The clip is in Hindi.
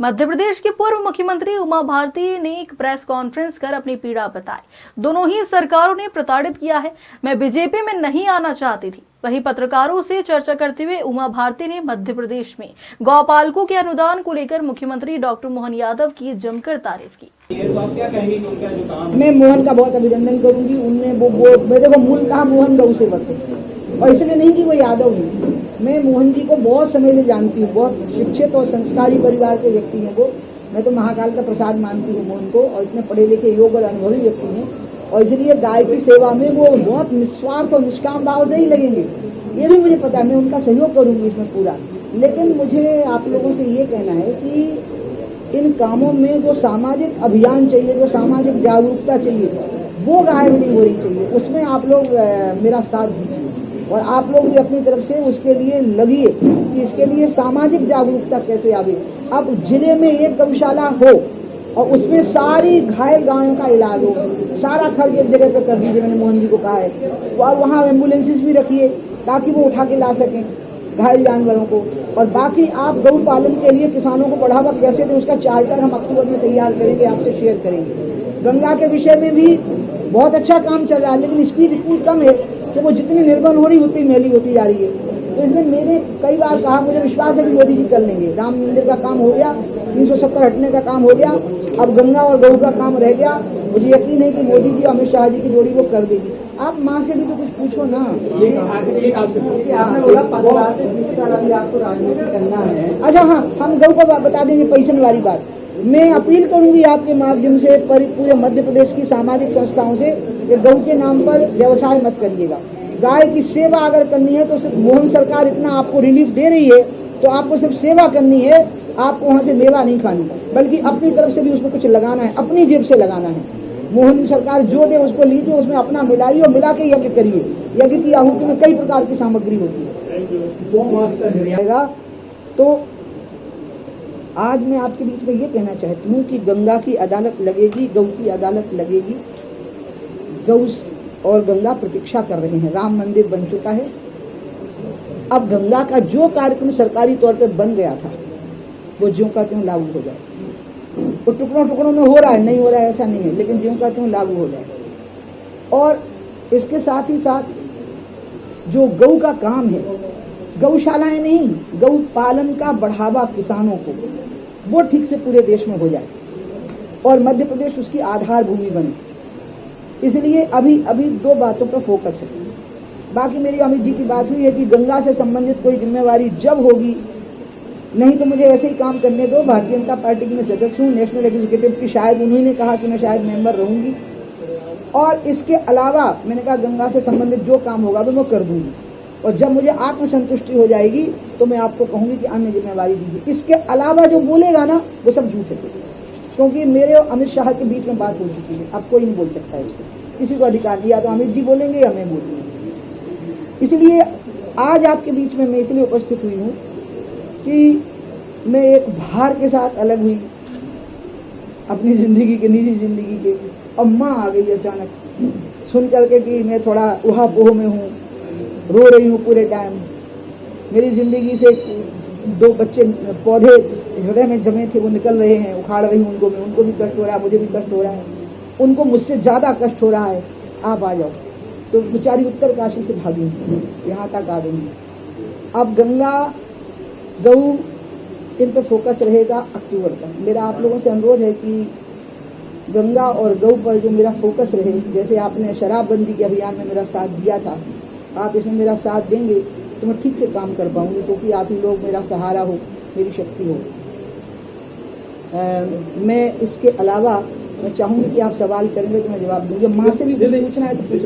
मध्य प्रदेश की पूर्व मुख्यमंत्री उमा भारती ने एक प्रेस कॉन्फ्रेंस कर अपनी पीड़ा बताई। दोनों ही सरकारों ने प्रताड़ित किया है। मैं बीजेपी में नहीं आना चाहती थी। वहीं पत्रकारों से चर्चा करते हुए उमा भारती ने मध्य प्रदेश में गौपालकों के अनुदान को लेकर मुख्यमंत्री डॉक्टर मोहन यादव की जमकर तारीफ की। तो आप क्या कहेंगे कि उनका जो काम है? मैं मोहन का बहुत अभिनंदन करूंगी। उनने मैं देखो मूल कहा मोहन गौ सेवक है, और इसलिए नहीं कि वो यादव है। मैं मोहन जी को बहुत समय से जानती हूँ, बहुत शिक्षित और संस्कारी परिवार के व्यक्ति हैं वो। मैं तो महाकाल का प्रसाद मानती हूँ मोहन को, और इतने पढ़े लिखे योग्य और अनुभवी व्यक्ति हैं, और इसलिए गाय की सेवा में वो बहुत निस्वार्थ और निष्काम भाव से ही लगेंगे। ये भी मुझे पता है, मैं उनका सहयोग करूंगी इसमें पूरा। लेकिन मुझे आप लोगों से ये कहना है कि इन कामों में जो सामाजिक अभियान चाहिए, जो सामाजिक जागरूकता चाहिए, वो गायब नहीं हो रही चाहिए। उसमें आप लोग मेरा साथ दीजिए, और आप लोग भी अपनी तरफ से उसके लिए लगिए कि इसके लिए सामाजिक जागरूकता कैसे आवे। अब जिले में एक गौशाला हो और उसमें सारी घायल गायों का इलाज हो, सारा खर्च एक जगह पर कर दीजिए, मैंने मोहन जी को कहा है। और वहाँ एम्बुलेंसेस भी रखिए ताकि वो उठा के ला सकें घायल जानवरों को। और बाकी आप गौ पालन के लिए किसानों को बढ़ावा कैसे दें, उसका चार्टर हम अक्टूबर में तैयार करेंगे, आपसे शेयर करेंगे। गंगा के विषय में भी बहुत अच्छा काम चल रहा है, लेकिन स्पीड इतनी कम है कि वो जितनी निर्बल हो रही उतनी मैली होती जा रही है। तो इसलिए मैंने कई बार कहा, मुझे विश्वास है कि मोदी जी कर लेंगे। राम मंदिर का काम हो गया, 370 हटने का काम हो गया, अब गंगा और गौ का काम रह गया। मुझे यकीन है कि मोदी जी अमित शाह जी की जोड़ी वो कर देगी। आप माँ से भी तो कुछ पूछो ना। आपने बोला 15 से 20 साल अभी आपको राजनीति करना है। अच्छा हाँ, हम गौ को बता देंगे पैसन वाली बात। मैं अपील करूंगी आपके माध्यम से पूरे मध्य प्रदेश की सामाजिक संस्थाओं से कि गौ के नाम पर व्यवसाय मत करिएगा। गाय की सेवा अगर करनी है तो सिर्फ मोहन सरकार इतना आपको रिलीफ दे रही है, तो आपको सिर्फ सेवा करनी है, आपको वहाँ से मेवा नहीं खानी, बल्कि अपनी तरफ से भी उसमें कुछ लगाना है, अपनी जेब से लगाना है। मोहन सरकार जो दे उसको लीजिए, उसमें अपना मिलाइए और मिला के यज्ञ करिए। यज्ञ की आहुति में कई प्रकार की सामग्री होती है। तो आज मैं आपके बीच में ये कहना चाहती हूँ कि गंगा की अदालत लगेगी, गौ की अदालत लगेगी। गौ और गंगा प्रतीक्षा कर रहे हैं, राम मंदिर बन चुका है। अब गंगा का जो कार्यक्रम सरकारी तौर पे बन गया था वो ज्यों का त्यों लागू हो जाए। वो टुकड़ों टुकड़ों में हो रहा है, नहीं हो रहा है ऐसा नहीं है, लेकिन ज्यों का त्यों लागू हो जाए। और इसके साथ ही साथ जो गौ का काम है, गौशालाएं नहीं, गौ पालन का बढ़ावा किसानों को, वो ठीक से पूरे देश में हो जाए और मध्य प्रदेश उसकी आधार भूमि बने। इसलिए अभी दो बातों पर फोकस है। बाकी मेरी अमित जी की बात हुई है कि गंगा से संबंधित कोई जिम्मेवारी जब होगी, नहीं तो मुझे ऐसे ही काम करने दो। भारतीय जनता पार्टी की मैं सदस्य हूँ, नेशनल एग्जीक्यूटिव की, शायद उन्होंने कहा कि मैं शायद मेंबर रहूंगी। और इसके अलावा मैंने कहा गंगा से संबंधित जो काम होगा तो मैं कर दूंगी, और जब मुझे आत्मसंतुष्टि हो जाएगी तो मैं आपको कहूंगी कि अन्य जिम्मेवारी दीजिए। इसके अलावा जो बोलेगा ना वो सब झूठ है, क्योंकि मेरे और अमित शाह के बीच में बात हो चुकी है। अब कोई नहीं बोल सकता है इसको, किसी को अधिकार नहीं, या तो अमित जी बोलेंगे या मैं बोलूँगी। इसलिए आज आपके बीच में मैं इसलिए उपस्थित हुई हूँ कि मैं एक भार के साथ अलग हुई अपनी जिंदगी के, निजी जिंदगी के, और माँ आ गई अचानक सुन करके कि मैं थोड़ा उहापोह में हूँ, रो रही हूँ पूरे टाइम। मेरी जिंदगी से दो बच्चे पौधे हृदय में जमे थे, वो निकल रहे हैं, उखाड़ रही हूँ उनको मैं। उनको भी कष्ट हो रहा है, मुझे भी कष्ट हो रहा है, उनको मुझसे ज़्यादा कष्ट हो रहा है। आप आ जाओ। तो बेचारी उत्तरकाशी से भागी, यहाँ तक आ गई। अब गंगा गौ इन पर फोकस रहेगा अक्टूबर तक। मेरा आप लोगों से अनुरोध है कि गंगा और गौ पर जो मेरा फोकस रहे, जैसे आपने शराबबंदी के अभियान में मेरा साथ दिया था, आप इसमें मेरा साथ देंगे तो मैं ठीक से काम कर पाऊंगी, क्योंकि आप ही लोग मेरा सहारा हो, मेरी शक्ति हो। मैं इसके अलावा मैं चाहूंगी कि आप सवाल करेंगे तो मैं जवाब दूंगी। माँ से भी पूछना है तो